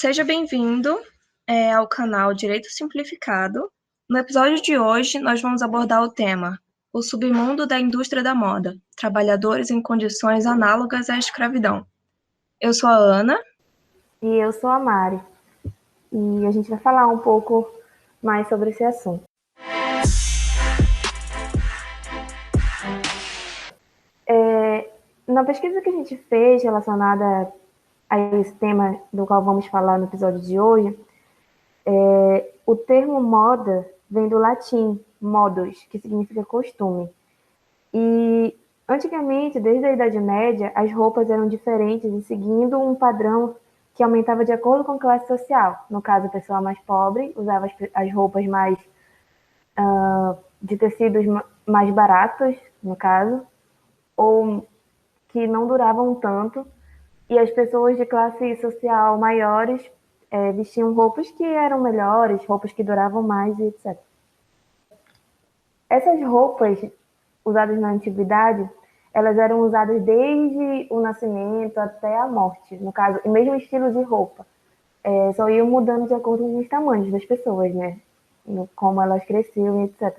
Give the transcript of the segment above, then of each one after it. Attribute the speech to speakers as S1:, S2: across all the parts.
S1: Seja bem-vindo, ao canal Direito Simplificado. No episódio de hoje, nós vamos abordar o tema: o submundo da indústria da moda, trabalhadores em condições análogas à escravidão. Eu sou a Ana.
S2: E eu sou a Mari. E a gente vai falar um pouco mais sobre esse assunto. Na pesquisa que a gente fez relacionada a esse tema do qual vamos falar no episódio de hoje, o termo moda vem do latim modus, que significa costume. E antigamente, desde a Idade Média, as roupas eram diferentes e seguindo um padrão que aumentava de acordo com a classe social. No caso, a pessoa mais pobre usava as roupas mais de tecidos mais baratos, no caso, ou que não duravam tanto, e as pessoas de classe social maiores vestiam roupas que eram melhores, roupas que duravam mais, e etc. Essas roupas usadas na antiguidade, elas eram usadas desde o nascimento até a morte, no caso, o mesmo estilo de roupa. Só iam mudando de acordo com os tamanhos das pessoas, né? Como elas cresciam, etc.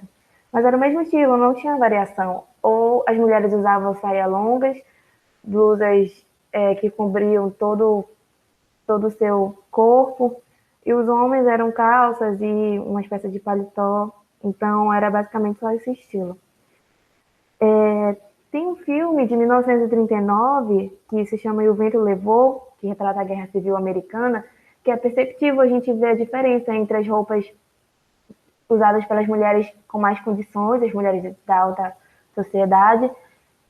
S2: Mas era o mesmo estilo, não tinha variação. Ou as mulheres usavam saias longas, blusas que cobriam todo o seu corpo, e os homens eram calças e uma espécie de paletó. Então era basicamente só esse estilo. Tem um filme de 1939 que se chama E o Vento Levou, que retrata a Guerra Civil Americana, que é perceptível a gente ver a diferença entre as roupas usadas pelas mulheres com mais condições, as mulheres da alta sociedade,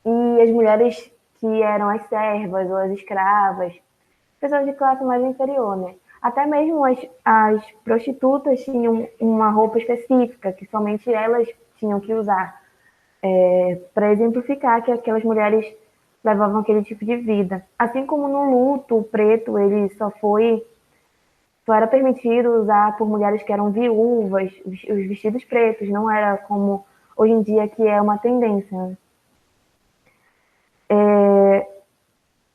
S2: e as mulheres que eram as servas ou as escravas, pessoas de classe mais inferior, né? Até mesmo as prostitutas tinham uma roupa específica, que somente elas tinham que usar, para exemplificar que aquelas mulheres levavam aquele tipo de vida. Assim como no luto, o preto ele só era permitido usar por mulheres que eram viúvas, os vestidos pretos, não era como hoje em dia que é uma tendência, né?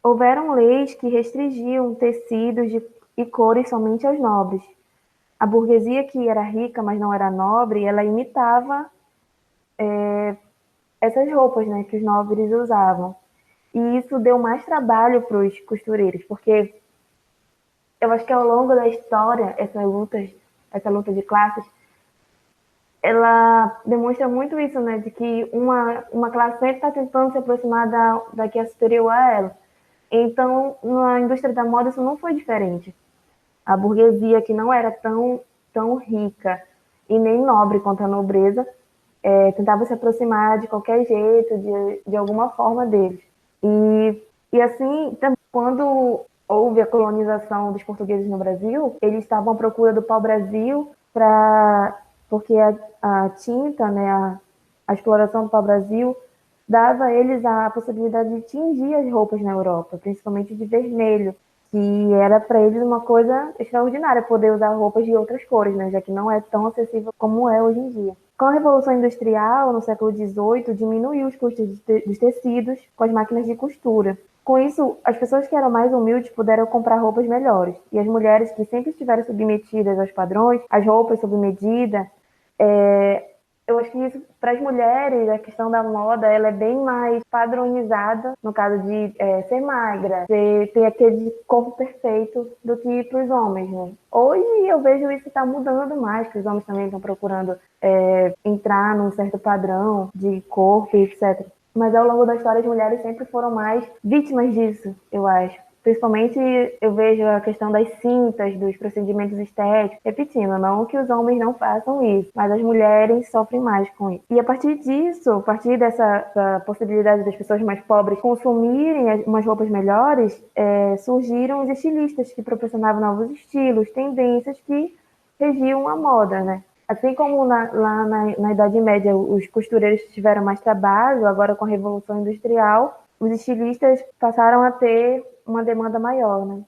S2: Houveram leis que restringiam tecidos e cores somente aos nobres. A burguesia que era rica, mas não era nobre, ela imitava essas roupas, né, que os nobres usavam. E isso deu mais trabalho para os costureiros, porque eu acho que ao longo da história, essa luta de classes, ela demonstra muito isso, né, de que uma classe sempre está tentando se aproximar da que é superior a ela. Então, na indústria da moda, isso não foi diferente. A burguesia, que não era tão rica e nem nobre quanto a nobreza, tentava se aproximar de qualquer jeito, de alguma forma deles. E assim, quando houve a colonização dos portugueses no Brasil, eles estavam à procura do pau-brasil porque a tinta, né, a exploração do pau-brasil dava a eles a possibilidade de tingir as roupas na Europa, principalmente de vermelho, que era para eles uma coisa extraordinária poder usar roupas de outras cores, né, já que não é tão acessível como é hoje em dia. Com a Revolução Industrial, no século XVIII, diminuiu os custos dos tecidos com as máquinas de costura. Com isso, as pessoas que eram mais humildes puderam comprar roupas melhores. E as mulheres que sempre estiveram submetidas aos padrões, as roupas sob medida, eu acho que isso, para as mulheres, a questão da moda, ela é bem mais padronizada, no caso de ser magra, ter aquele corpo perfeito, do que para os homens, né? Hoje eu vejo isso está mudando mais, que os homens também estão procurando entrar num certo padrão de corpo, etc. Mas ao longo da história, as mulheres sempre foram mais vítimas disso, eu acho. Principalmente eu vejo a questão das cintas, dos procedimentos estéticos. Repetindo, não que os homens não façam isso, mas as mulheres sofrem mais com isso. E a partir disso, a partir dessa possibilidade das pessoas mais pobres consumirem umas roupas melhores, surgiram os estilistas que proporcionavam novos estilos, tendências que regiam a moda, né? Assim como lá na Idade Média os costureiros tiveram mais trabalho, agora com a Revolução Industrial, os estilistas passaram a ter uma demanda maior, né?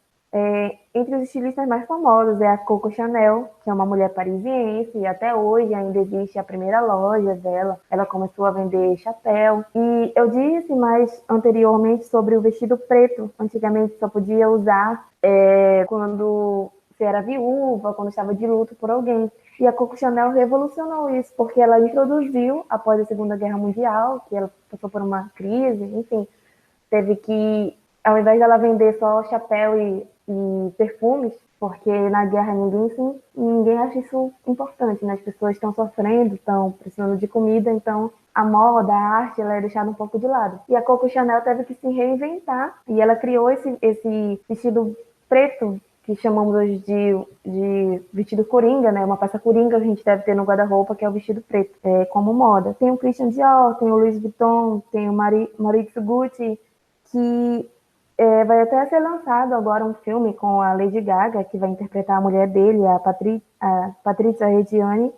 S2: Entre os estilistas mais famosos é a Coco Chanel, que é uma mulher parisiense, e até hoje ainda existe a primeira loja dela. Ela começou a vender chapéu. E eu disse mais anteriormente sobre o vestido preto. Antigamente só podia usar quando se era viúva, quando estava de luto por alguém. E a Coco Chanel revolucionou isso, porque ela introduziu, após a Segunda Guerra Mundial, que ela passou por uma crise, enfim, teve que, ao invés dela vender só chapéu e perfumes, porque na guerra ninguém acha isso importante, né? As pessoas estão sofrendo, estão precisando de comida, então a moda, a arte, ela é deixada um pouco de lado. E a Coco Chanel teve que se reinventar, e ela criou esse vestido preto, que chamamos hoje de vestido coringa, né? Uma peça coringa que a gente deve ter no guarda-roupa, que é o vestido preto, como moda. Tem o Christian Dior, tem o Louis Vuitton, tem o Maurizio Gucci, que vai até ser lançado agora um filme com a Lady Gaga, que vai interpretar a mulher dele, a Patrícia Reggiani,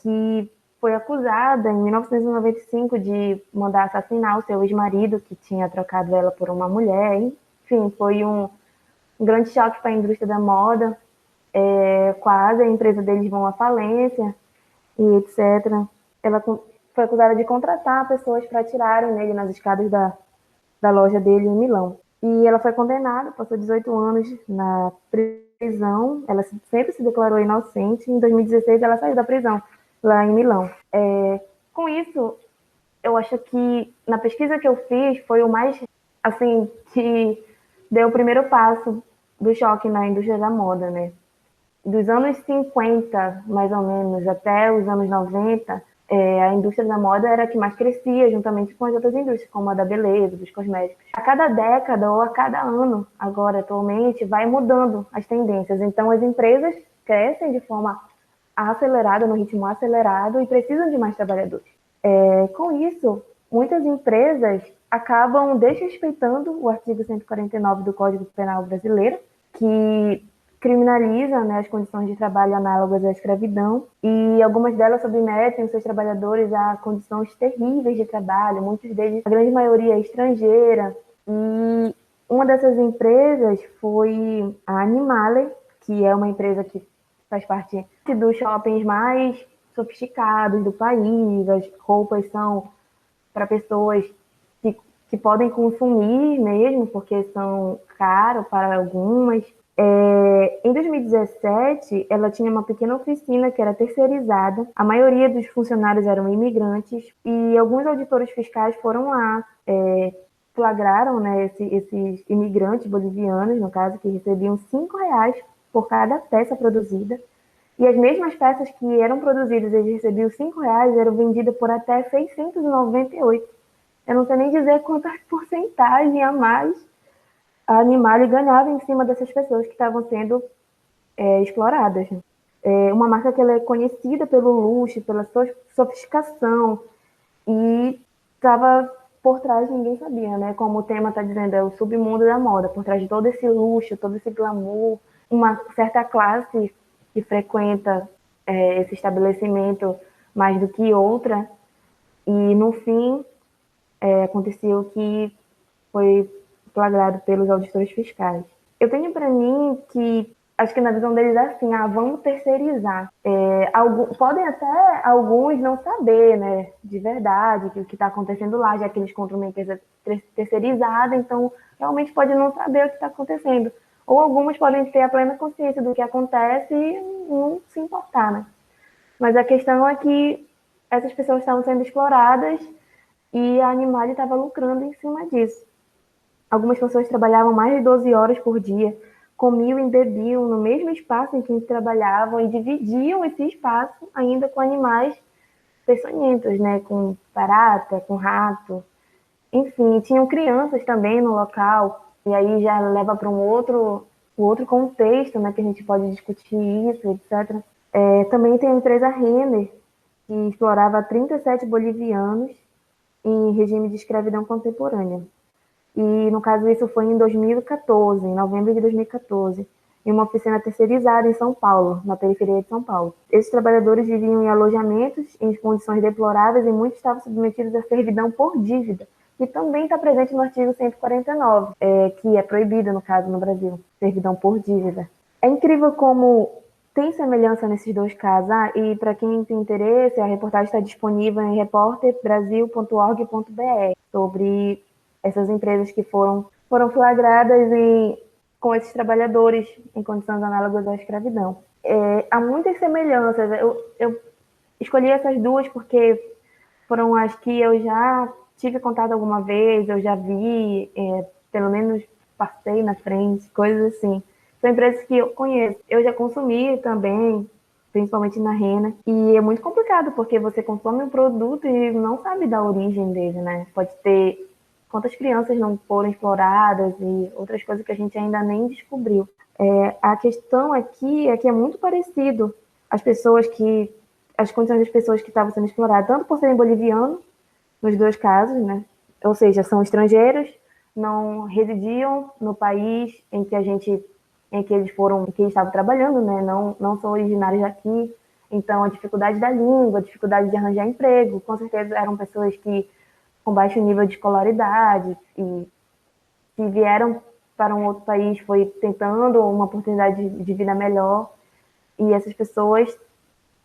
S2: que foi acusada em 1995 de mandar assassinar o seu ex-marido, que tinha trocado ela por uma mulher. Enfim, foi um grande choque para a indústria da moda. Quase a empresa deles vão à falência e etc. Ela foi acusada de contratar pessoas para atirarem nele nas escadas da loja dele em Milão. E ela foi condenada, passou 18 anos na prisão. Ela sempre se declarou inocente. Em 2016, ela saiu da prisão, lá em Milão. Com isso, eu acho que na pesquisa que eu fiz foi o mais, assim, que deu o primeiro passo do choque na indústria da moda, né? Dos anos 50, mais ou menos, até os anos 90, a indústria da moda era a que mais crescia, juntamente com as outras indústrias, como a da beleza, dos cosméticos. A cada década ou a cada ano, agora, atualmente, vai mudando as tendências. Então, as empresas crescem de forma acelerada, no ritmo acelerado, e precisam de mais trabalhadores. Com isso, muitas empresas acabam desrespeitando o artigo 149 do Código Penal brasileiro, que criminaliza, né, as condições de trabalho análogas à escravidão, e algumas delas submetem os seus trabalhadores a condições terríveis de trabalho, muitos deles, a grande maioria, é estrangeira. E uma dessas empresas foi a Animale, que é uma empresa que faz parte dos shoppings mais sofisticados do país. As roupas são para pessoas que podem consumir mesmo, porque são caros para algumas. Em 2017, ela tinha uma pequena oficina que era terceirizada. A maioria dos funcionários eram imigrantes e alguns auditores fiscais foram lá, flagraram, né, esses imigrantes bolivianos, no caso, que recebiam R$ 5 por cada peça produzida. E as mesmas peças que eram produzidas e eles recebiam R$ 5 eram vendidas por até 698. Eu não sei nem dizer quanta porcentagem a mais a Animale ganhava em cima dessas pessoas que estavam sendo exploradas. Uma marca que ela é conhecida pelo luxo, pela sofisticação, e estava por trás, ninguém sabia, né? Como o tema está dizendo, é o submundo da moda, por trás de todo esse luxo, todo esse glamour, uma certa classe que frequenta esse estabelecimento mais do que outra, e no fim aconteceu que foi flagrado pelos auditores fiscais. Eu tenho para mim que, acho que na visão deles é assim, vamos terceirizar. Podem até alguns não saber, né, de verdade, o que está acontecendo lá, já que eles compram uma empresa terceirizada, então realmente pode não saber o que está acontecendo. Ou algumas podem ter a plena consciência do que acontece e não se importar, né? Mas a questão é que essas pessoas estavam sendo exploradas e a Animale estava lucrando em cima disso. Algumas pessoas trabalhavam mais de 12 horas por dia, comiam e bebiam no mesmo espaço em que trabalhavam e dividiam esse espaço ainda com animais peçonhentos, né? Com barata, com rato. Enfim, tinham crianças também no local, e aí já leva para um outro contexto, né? Que a gente pode discutir isso, etc. Também tem a empresa Renner, que explorava 37 bolivianos em regime de escravidão contemporânea. E, no caso, isso foi em 2014, em novembro de 2014, em uma oficina terceirizada em São Paulo, na periferia de São Paulo. Esses trabalhadores viviam em alojamentos, em condições deploráveis, e muitos estavam submetidos à servidão por dívida, que também está presente no artigo 149, que é proibida, no caso, no Brasil, servidão por dívida. É incrível como tem semelhança nesses dois casos, e para quem tem interesse, a reportagem está disponível em repórterbrasil.org.br sobre essas empresas que foram flagradas com esses trabalhadores em condições análogas à escravidão. Há muitas semelhanças. Eu escolhi essas duas porque foram as que eu já tive contato alguma vez, eu já vi, pelo menos passei na frente, coisas assim. São empresas que eu conheço. Eu já consumi também, principalmente na Rena, e é muito complicado porque você consome um produto e não sabe da origem dele, né? Pode ter quantas crianças não foram exploradas e outras coisas que a gente ainda nem descobriu. A questão aqui é que é muito parecido as condições das pessoas que estavam sendo exploradas, tanto por serem bolivianos, nos dois casos, né? Ou seja, são estrangeiros, não residiam no país em que eles estavam trabalhando, né? Não são originários daqui. Então, a dificuldade da língua, a dificuldade de arranjar emprego, com certeza eram pessoas que com baixo nível de escolaridade e que vieram para um outro país foi tentando uma oportunidade de vida melhor, e essas pessoas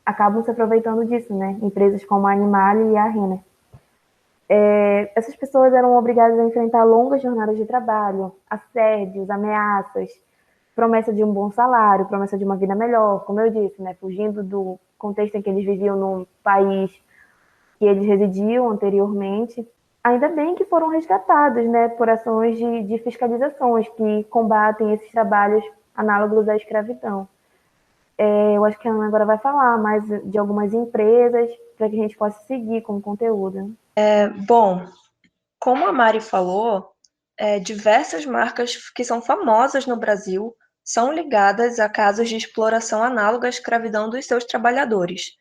S2: acabam se aproveitando disso, né? Empresas como a Animale e a Renner. Essas pessoas eram obrigadas a enfrentar longas jornadas de trabalho, assédios, ameaças, promessa de um bom salário, promessa de uma vida melhor, como eu disse, né? Fugindo do contexto em que eles viviam no país que eles residiam anteriormente. Ainda bem que foram resgatados, né, por ações de fiscalizações que combatem esses trabalhos análogos à escravidão. Eu acho que a Ana agora vai falar mais de algumas empresas para que a gente possa seguir com o conteúdo.
S1: Bom, como a Mari falou, diversas marcas que são famosas no Brasil são ligadas a casos de exploração análoga à escravidão dos seus trabalhadores.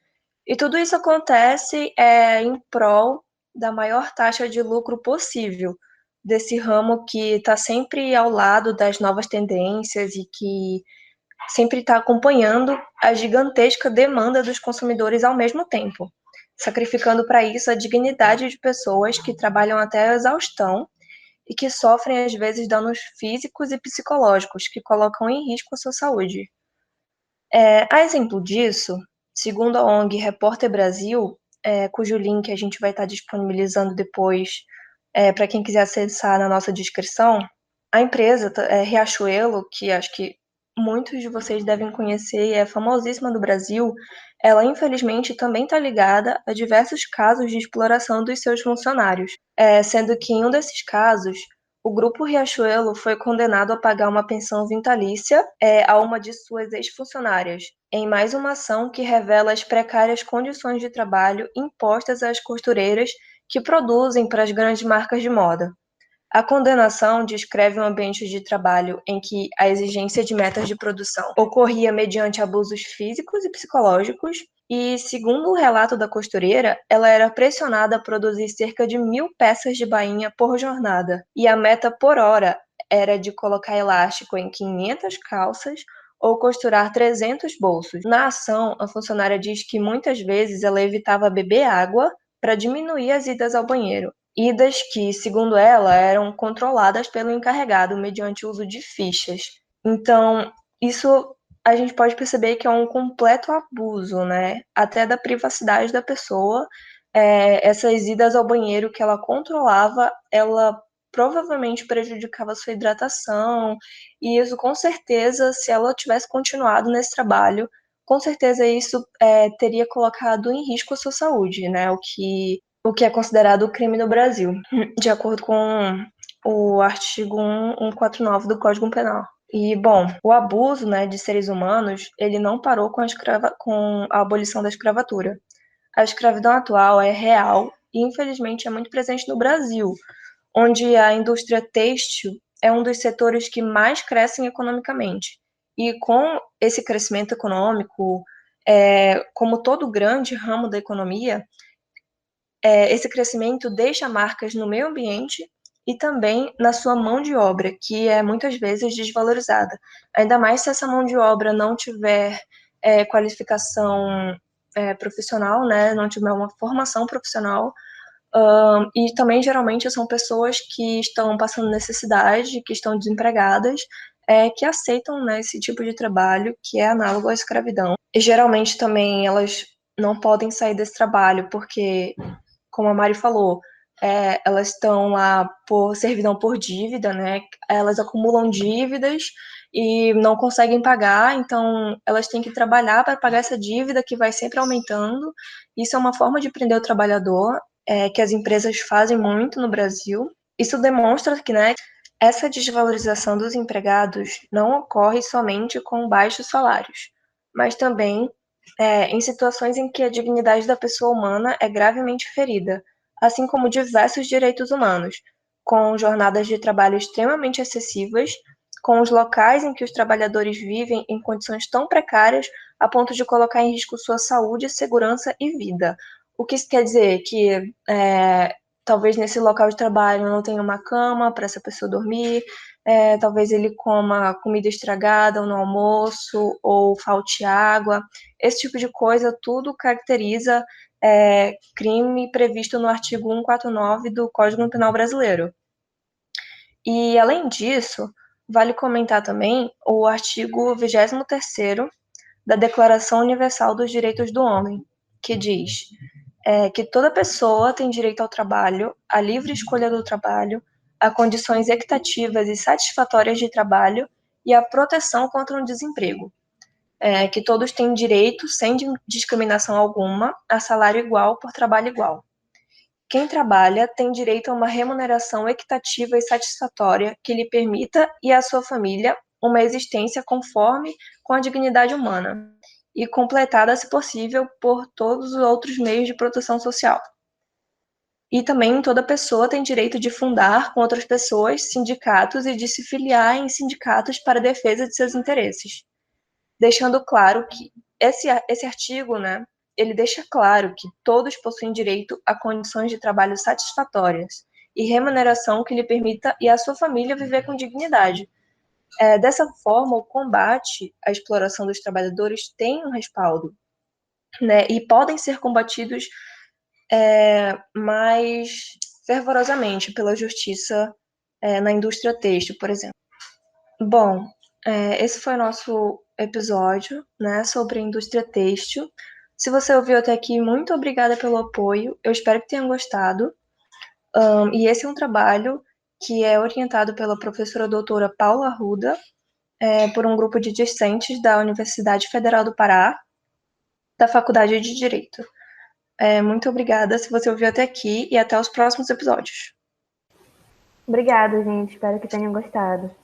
S1: E tudo isso acontece em prol da maior taxa de lucro possível desse ramo que está sempre ao lado das novas tendências e que sempre está acompanhando a gigantesca demanda dos consumidores ao mesmo tempo, sacrificando para isso a dignidade de pessoas que trabalham até a exaustão e que sofrem, às vezes, danos físicos e psicológicos que colocam em risco a sua saúde. A exemplo disso, segundo a ONG Repórter Brasil, cujo link a gente vai estar disponibilizando depois para quem quiser acessar na nossa descrição, a empresa Riachuelo, que acho que muitos de vocês devem conhecer e é famosíssima do Brasil, ela infelizmente também está ligada a diversos casos de exploração dos seus funcionários, sendo que em um desses casos, o Grupo Riachuelo foi condenado a pagar uma pensão vitalícia a uma de suas ex-funcionárias, em mais uma ação que revela as precárias condições de trabalho impostas às costureiras que produzem para as grandes marcas de moda. A condenação descreve um ambiente de trabalho em que a exigência de metas de produção ocorria mediante abusos físicos e psicológicos, e, segundo o relato da costureira, ela era pressionada a produzir cerca de 1.000 peças de bainha por jornada, e a meta por hora era de colocar elástico em 500 calças ou costurar 300 bolsos. Na ação, a funcionária diz que muitas vezes ela evitava beber água para diminuir as idas ao banheiro. Idas que, segundo ela, eram controladas pelo encarregado mediante o uso de fichas. Então, isso a gente pode perceber que é um completo abuso, né? Até da privacidade da pessoa. Essas idas ao banheiro que ela controlava, ela provavelmente prejudicava a sua hidratação, e isso, com certeza, se ela tivesse continuado nesse trabalho, com certeza isso teria colocado em risco a sua saúde, né? O que é considerado crime no Brasil, de acordo com o artigo 149 do Código Penal. E, bom, o abuso, né, de seres humanos, ele não parou com a abolição da escravatura. A escravidão atual é real e, infelizmente, é muito presente no Brasil, onde a indústria têxtil é um dos setores que mais crescem economicamente. E com esse crescimento econômico, como todo grande ramo da economia, esse crescimento deixa marcas no meio ambiente e também na sua mão de obra, que é muitas vezes desvalorizada. Ainda mais se essa mão de obra não tiver qualificação profissional, né, não tiver uma formação profissional. E também, geralmente, são pessoas que estão passando necessidade, que estão desempregadas, que aceitam, né, esse tipo de trabalho que é análogo à escravidão. E, geralmente, também elas não podem sair desse trabalho porque, como a Mari falou, elas estão lá por servidão por dívida, né? Elas acumulam dívidas e não conseguem pagar, então elas têm que trabalhar para pagar essa dívida que vai sempre aumentando. Isso é uma forma de prender o trabalhador, que as empresas fazem muito no Brasil. Isso demonstra que, né, essa desvalorização dos empregados não ocorre somente com baixos salários, mas também em situações em que a dignidade da pessoa humana é gravemente ferida, assim como diversos direitos humanos, com jornadas de trabalho extremamente excessivas, com os locais em que os trabalhadores vivem em condições tão precárias a ponto de colocar em risco sua saúde, segurança e vida. O que isso quer dizer? Que talvez nesse local de trabalho não tenha uma cama para essa pessoa dormir, talvez ele coma comida estragada no almoço ou falte água. Esse tipo de coisa tudo caracteriza crime previsto no artigo 149 do Código Penal Brasileiro. E, além disso, vale comentar também o artigo 23º da Declaração Universal dos Direitos do Homem, que diz que toda pessoa tem direito ao trabalho, à livre escolha do trabalho, a condições equitativas e satisfatórias de trabalho e à proteção contra o desemprego. Que todos têm direito, sem discriminação alguma, a salário igual por trabalho igual. Quem trabalha tem direito a uma remuneração equitativa e satisfatória que lhe permita e à sua família uma existência conforme com a dignidade humana e completada, se possível, por todos os outros meios de proteção social. E também toda pessoa tem direito de fundar com outras pessoas sindicatos e de se filiar em sindicatos para a defesa de seus interesses, deixando claro que esse artigo, né, ele deixa claro que todos possuem direito a condições de trabalho satisfatórias e remuneração que lhe permita e a sua família viver com dignidade. Dessa forma, o combate à exploração dos trabalhadores tem um respaldo, né, e podem ser combatidos mais fervorosamente pela justiça na indústria têxtil, por exemplo. Bom, esse foi o nosso episódio, né, sobre a indústria têxtil. Se você ouviu até aqui, muito obrigada pelo apoio. Eu espero que tenham gostado. E esse é um trabalho que é orientado pela professora doutora Paula Arruda, por um grupo de discentes da Universidade Federal do Pará, da Faculdade de Direito. Muito obrigada se você ouviu até aqui e até os próximos episódios.
S2: Obrigada, gente. Espero que tenham gostado.